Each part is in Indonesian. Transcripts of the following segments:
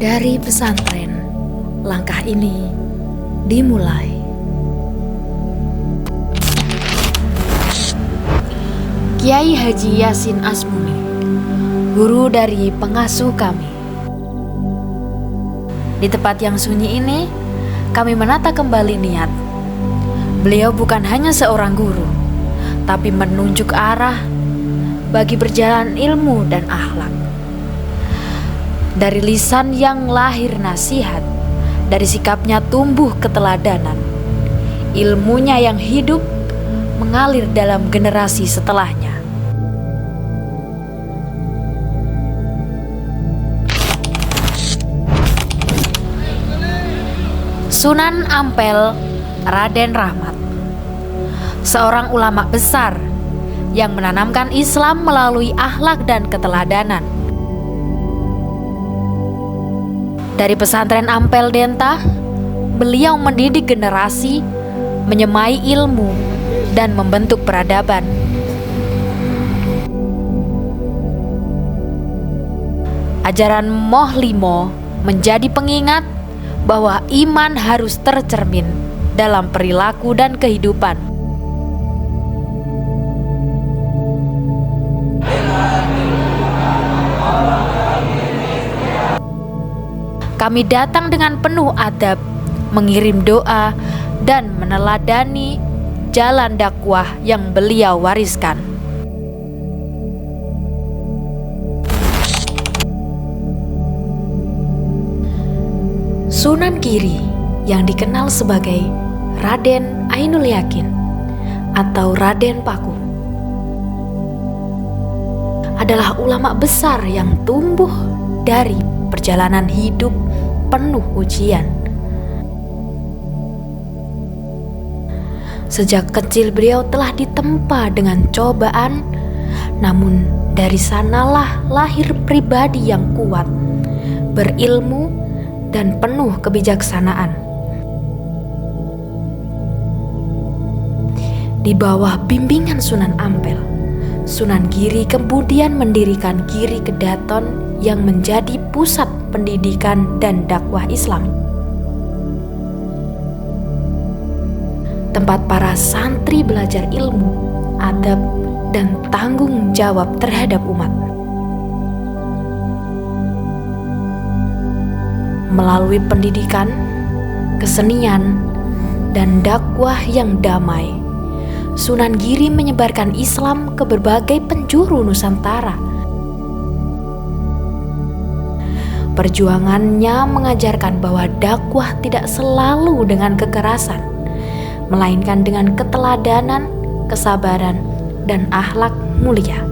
Dari pesantren, langkah ini dimulai. Kiai Haji Yasin Asmuni, guru dari pengasuh kami. Di tempat yang sunyi ini, kami menata kembali niat. Beliau bukan hanya seorang guru, tapi menunjuk arah bagi berjalan ilmu dan akhlak. Dari lisan yang lahir nasihat, dari sikapnya tumbuh keteladanan, ilmunya yang hidup mengalir dalam generasi setelahnya. Sunan Ampel Raden Rahmat, seorang ulama besar yang menanamkan Islam melalui akhlak dan keteladanan. Dari pesantren Ampel Denta, beliau mendidik generasi, menyemai ilmu, dan membentuk peradaban. Ajaran Moh Limo menjadi pengingat bahwa iman harus tercermin dalam perilaku dan kehidupan. Kami datang dengan penuh adab, mengirim doa, dan meneladani jalan dakwah yang beliau wariskan. Sunan Giri yang dikenal sebagai Raden Ainul Yakin atau Raden Paku adalah ulama besar yang tumbuh dari perjalanan hidup penuh ujian. Sejak kecil beliau telah ditempa dengan cobaan, namun dari sanalah lahir pribadi yang kuat, berilmu, dan penuh kebijaksanaan. Di bawah bimbingan Sunan Ampel, Sunan Giri kemudian mendirikan Giri Kedaton yang menjadi pusat pendidikan dan dakwah Islam. Tempat para santri belajar ilmu, adab, dan tanggung jawab terhadap umat. Melalui pendidikan, kesenian, dan dakwah yang damai, Sunan Giri menyebarkan Islam ke berbagai penjuru Nusantara. Perjuangannya mengajarkan bahwa dakwah tidak selalu dengan kekerasan, melainkan dengan keteladanan, kesabaran, dan akhlak mulia.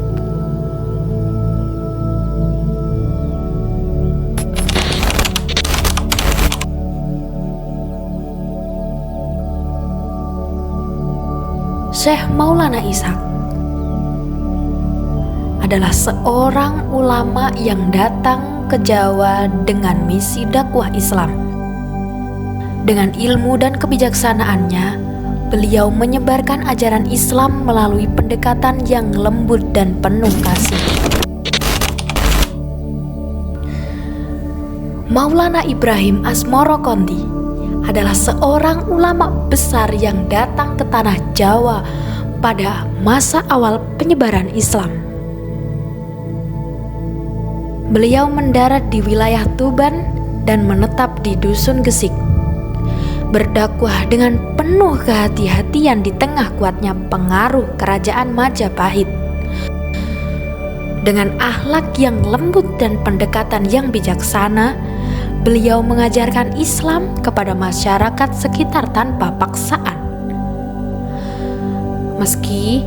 Syekh Maulana Ishaq adalah seorang ulama yang datang ke Jawa dengan misi dakwah Islam. Dengan ilmu dan kebijaksanaannya, beliau menyebarkan ajaran Islam melalui pendekatan yang lembut dan penuh kasih. Maulana Ibrahim Asmoro Konti adalah seorang ulama besar yang datang ke tanah Jawa pada masa awal penyebaran Islam. Beliau mendarat di wilayah Tuban dan menetap di Dusun Gesik, berdakwah dengan penuh kehati-hatian di tengah kuatnya pengaruh kerajaan Majapahit. Dengan akhlak yang lembut dan pendekatan yang bijaksana, beliau mengajarkan Islam kepada masyarakat sekitar tanpa paksaan. Meski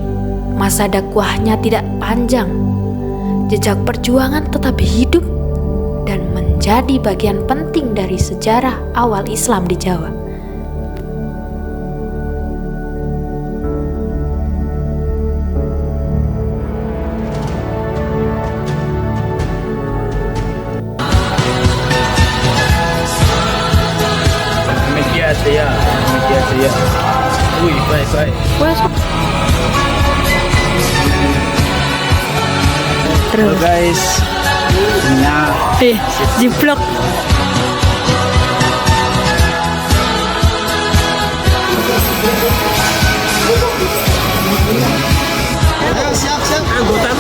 masa dakwahnya tidak panjang, jejak perjuangan tetap hidup dan menjadi bagian penting dari sejarah awal Islam di Jawa. Iya. Wih, baik. Terus guys, jiplok. anggota